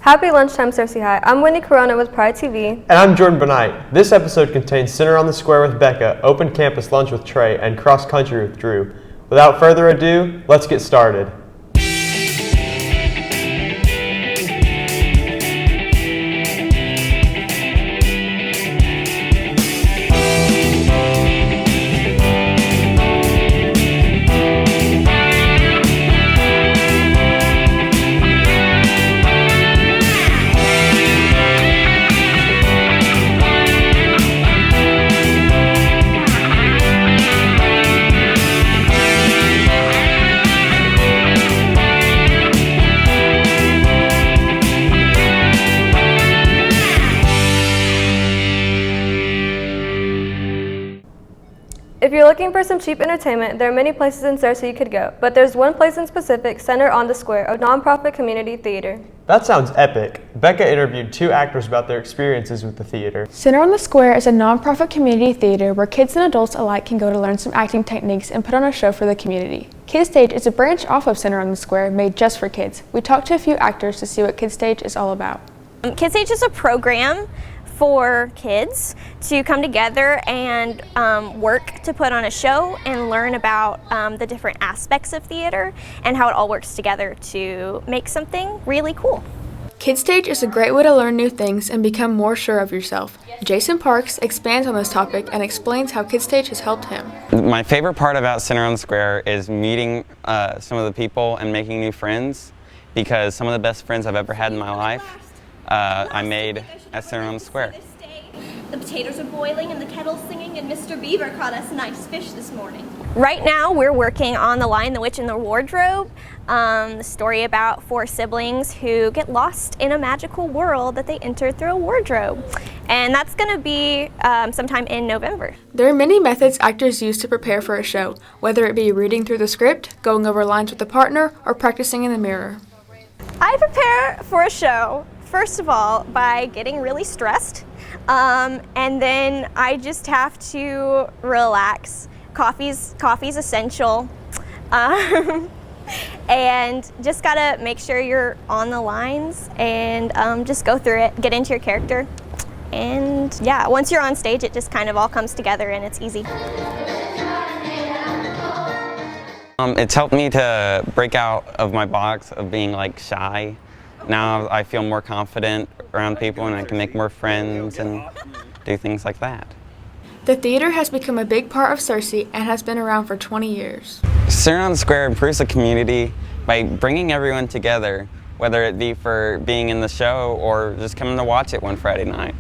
Happy lunchtime, Cersei High. I'm Whitney Corona with Pride TV. And I'm Jordan Benight. This episode contains Center on the Square with Becca, Open Campus Lunch with Trey, and Cross Country with Drew. Without further ado, let's get started. If you're looking for some cheap entertainment, there are many places in Cersei you could go, but there's one place in specific, Center on the Square, a nonprofit community theater. That sounds epic. Becca interviewed two actors about their experiences with the theater. Center on the Square is a nonprofit community theater where kids and adults alike can go to learn some acting techniques and put on a show for the community. Kids Stage is a branch off of Center on the Square made just for kids. We talked to a few actors to see what Kids Stage is all about. Kids Stage is a program for kids to come together and work to put on a show and learn about the different aspects of theater and how it all works together to make something really cool. Kids Stage is a great way to learn new things and become more sure of yourself. Jason Parks expands on this topic and explains how Kids Stage has helped him. My favorite part about Center on the Square is meeting some of the people and making new friends, because some of the best friends I've ever had in my life I made at Center on the Square. The potatoes are boiling and the kettle's singing, and Mr. Beaver caught us nice fish this morning. Right now we're working on The Lion, the Witch, and the Wardrobe, the story about four siblings who get lost in a magical world that they enter through a wardrobe. And that's going to be sometime in November. There are many methods actors use to prepare for a show, whether it be reading through the script, going over lines with a partner, or practicing in the mirror. I prepare for a show, first of all, by getting really stressed, and then I just have to relax. Coffee's essential, and just gotta make sure you're on the lines and just go through it, get into your character, and yeah, once you're on stage, it just kind of all comes together and it's easy. It's helped me to break out of my box of being like shy. Now I feel more confident around people and I can make more friends and do things like that. The theater has become a big part of Cersei and has been around for 20 years. Center on the Square improves the community by bringing everyone together, whether it be for being in the show or just coming to watch it one Friday night.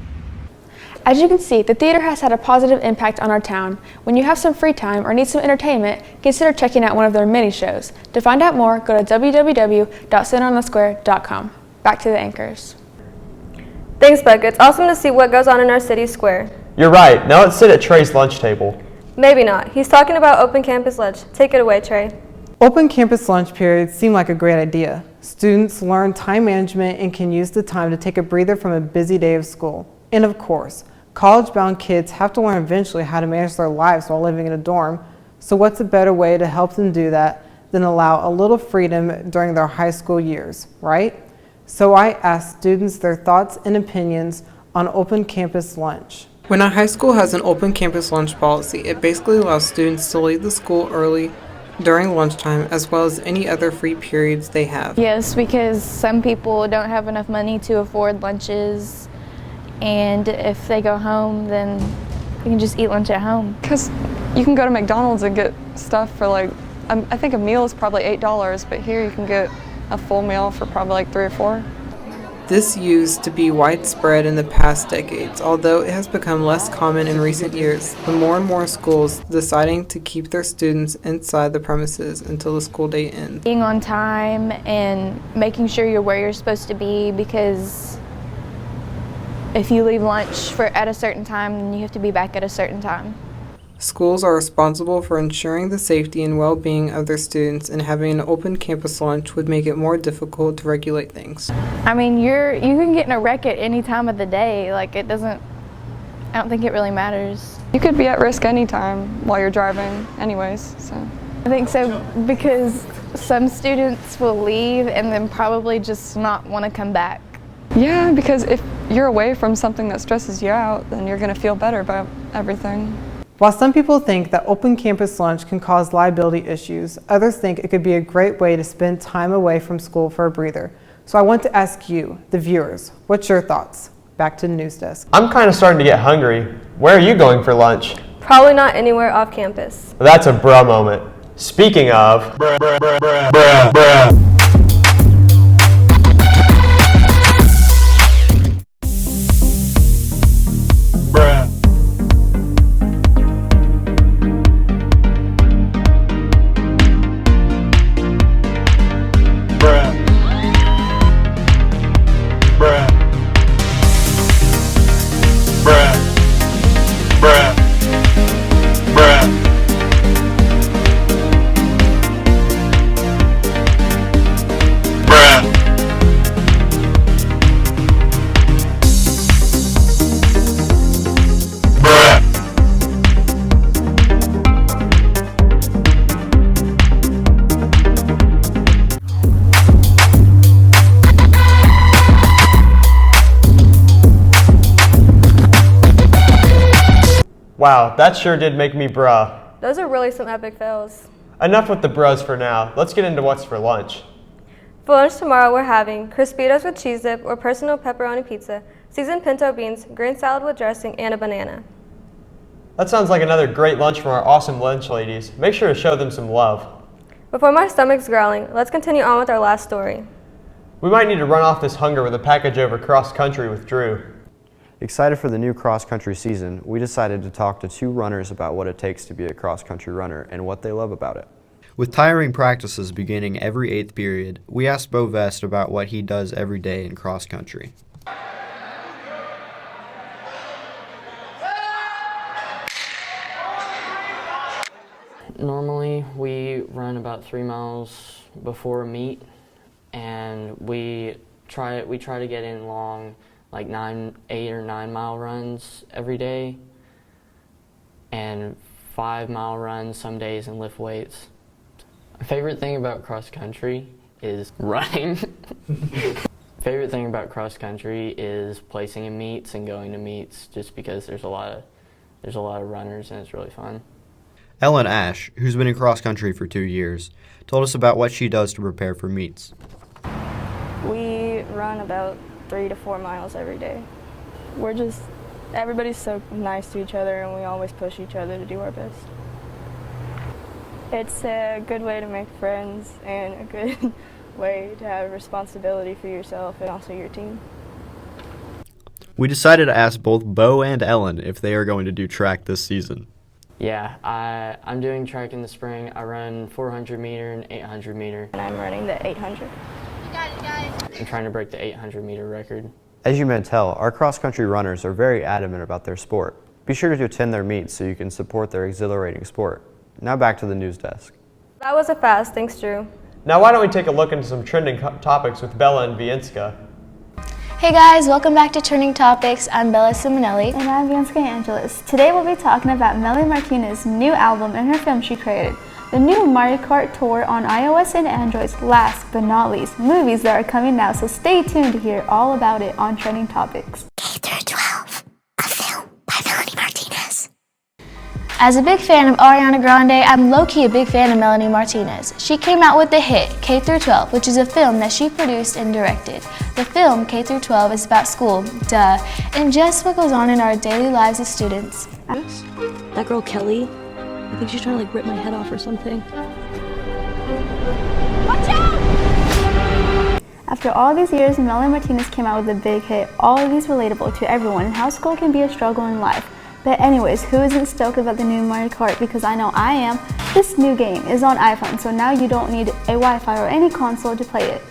As you can see, the theater has had a positive impact on our town. When you have some free time or need some entertainment, consider checking out one of their mini shows. To find out more, go to www.centeronthesquare.com. Back to the anchors. Thanks, Becca. It's awesome to see what goes on in our city square. You're right. Now let's sit at Trey's lunch table. Maybe not. He's talking about open campus lunch. Take it away, Trey. Open campus lunch periods seem like a great idea. Students learn time management and can use the time to take a breather from a busy day of school. And of course, college-bound kids have to learn eventually how to manage their lives while living in a dorm. So what's a better way to help them do that than allow a little freedom during their high school years, right? So I asked students their thoughts and opinions on open campus lunch. When a high school has an open campus lunch policy, it basically allows students to leave the school early during lunchtime as well as any other free periods they have. Yes, because some people don't have enough money to afford lunches, and if they go home, then you can just eat lunch at home. Because you can go to McDonald's and get stuff for like, I think a meal is probably $8, but here you can get a full meal for probably like $3 or $4. This used to be widespread in the past decades, although it has become less common in recent years, with more and more schools deciding to keep their students inside the premises until the school day ends. Being on time and making sure you're where you're supposed to be, because if you leave lunch at a certain time, then you have to be back at a certain time. Schools are responsible for ensuring the safety and well-being of their students, and having an open campus lunch would make it more difficult to regulate things. I mean, you can get in a wreck at any time of the day. Like, I don't think it really matters. You could be at risk anytime while you're driving anyways, so. I think so, because some students will leave and then probably just not want to come back. Yeah, because if you're away from something that stresses you out, then you're going to feel better about everything. While some people think that open campus lunch can cause liability issues, others think it could be a great way to spend time away from school for a breather. So I want to ask you, the viewers, what's your thoughts? Back to the news desk. I'm kind of starting to get hungry. Where are you going for lunch? Probably not anywhere off campus. That's a bruh moment. Speaking of, bruh, bruh, bruh, bruh, bruh, bruh. Wow, that sure did make me bruh. Those are really some epic fails. Enough with the bruhs for now. Let's get into what's for lunch. For lunch tomorrow, we're having Crispitos with cheese dip or personal pepperoni pizza, seasoned pinto beans, green salad with dressing, and a banana. That sounds like another great lunch from our awesome lunch ladies. Make sure to show them some love. Before my stomach's growling, let's continue on with our last story. We might need to run off this hunger with a package over cross country with Drew. Excited for the new cross-country season, we decided to talk to 2 runners about what it takes to be a cross-country runner and what they love about it. With tiring practices beginning every 8th period, we asked Bo Vest about what he does every day in cross-country. Normally, we run about 3 miles before a meet, and we try to get in long, like 8 or 9 mile runs every day, and 5-mile runs some days and lift weights. My favorite thing about cross country is running. Favorite thing about cross country is placing in meets and going to meets, just because there's a lot of runners and it's really fun. Ellen Ash, who's been in cross country for 2 years, told us about what she does to prepare for meets. We run about 3 to 4 miles every day. Everybody's so nice to each other, and we always push each other to do our best. It's a good way to make friends and a good way to have responsibility for yourself and also your team. We decided to ask both Bo and Ellen if they are going to do track this season. Yeah, I'm doing track in the spring. I run 400 meter and 800 meter. And I'm running the 800. You got it, guys. I'm trying to break the 800 meter record. As you may tell, our cross-country runners are very adamant about their sport. Be sure to attend their meets so you can support their exhilarating sport. Now back to the news desk. That was a fast, thanks Drew. Now why don't we take a look into some trending topics with Bella and Vienska. Hey guys, welcome back to Trending Topics. I'm Bella Simonelli. And I'm Vienska Angeles. Today we'll be talking about Melly Martinez's new album and her film she created. The new Mario Kart Tour on iOS and Androids. Last but not least, movies that are coming now, so stay tuned to hear all about it on Trending Topics. K-12, a film by Melanie Martinez. As a big fan of Ariana Grande, I'm low-key a big fan of Melanie Martinez. She came out with the hit K-12, which is a film that she produced and directed. The film K-12 is about school, duh, and just what goes on in our daily lives as students. That girl Kelly, I think she's trying to rip my head off or something. Watch out! After all these years, Melanie Martinez came out with a big hit. All of these relatable to everyone and how school can be a struggle in life. But anyways, who isn't stoked about the new Mario Kart? Because I know I am. This new game is on iPhone, so now you don't need a Wi-Fi or any console to play it.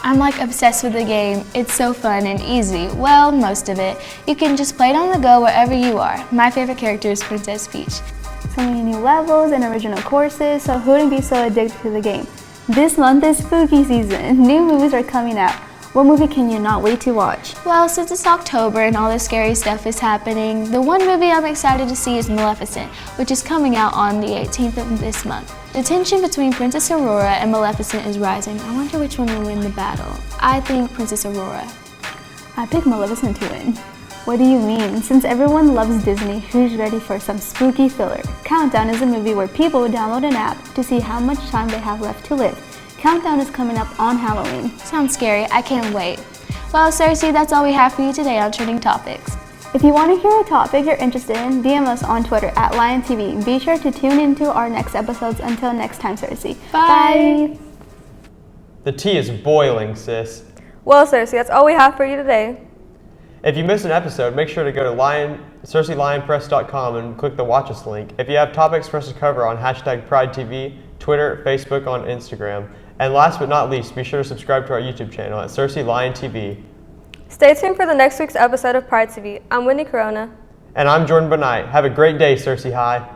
I'm obsessed with the game. It's so fun and easy. Well, most of it. You can just play it on the go wherever you are. My favorite character is Princess Peach. So many new levels and original courses, so who wouldn't be so addicted to the game? This month is spooky season. New movies are coming out. What movie can you not wait to watch? Well, since it's October and all this scary stuff is happening, the one movie I'm excited to see is Maleficent, which is coming out on the 18th of this month. The tension between Princess Aurora and Maleficent is rising. I wonder which one will win the battle. I think Princess Aurora. I picked Maleficent to win. What do you mean? Since everyone loves Disney, who's ready for some spooky filler? Countdown is a movie where people download an app to see how much time they have left to live. Countdown is coming up on Halloween. Sounds scary. I can't wait. Well, Cersei, that's all we have for you today on Trending Topics. If you want to hear a topic you're interested in, DM us on Twitter at LionTV. Be sure to tune into our next episodes. Until next time, Cersei. Bye. The tea is boiling, sis. Well, Cersei, that's all we have for you today. If you missed an episode, make sure to go to CerseiLionPress.com and click the Watch Us link. If you have topics for us to cover on #PrideTV, Twitter, Facebook, on Instagram. And last but not least, be sure to subscribe to our YouTube channel at Cersei Lion TV. Stay tuned for the next week's episode of Pride TV. I'm Whitney Corona. And I'm Jordan Benight. Have a great day, Cersei High.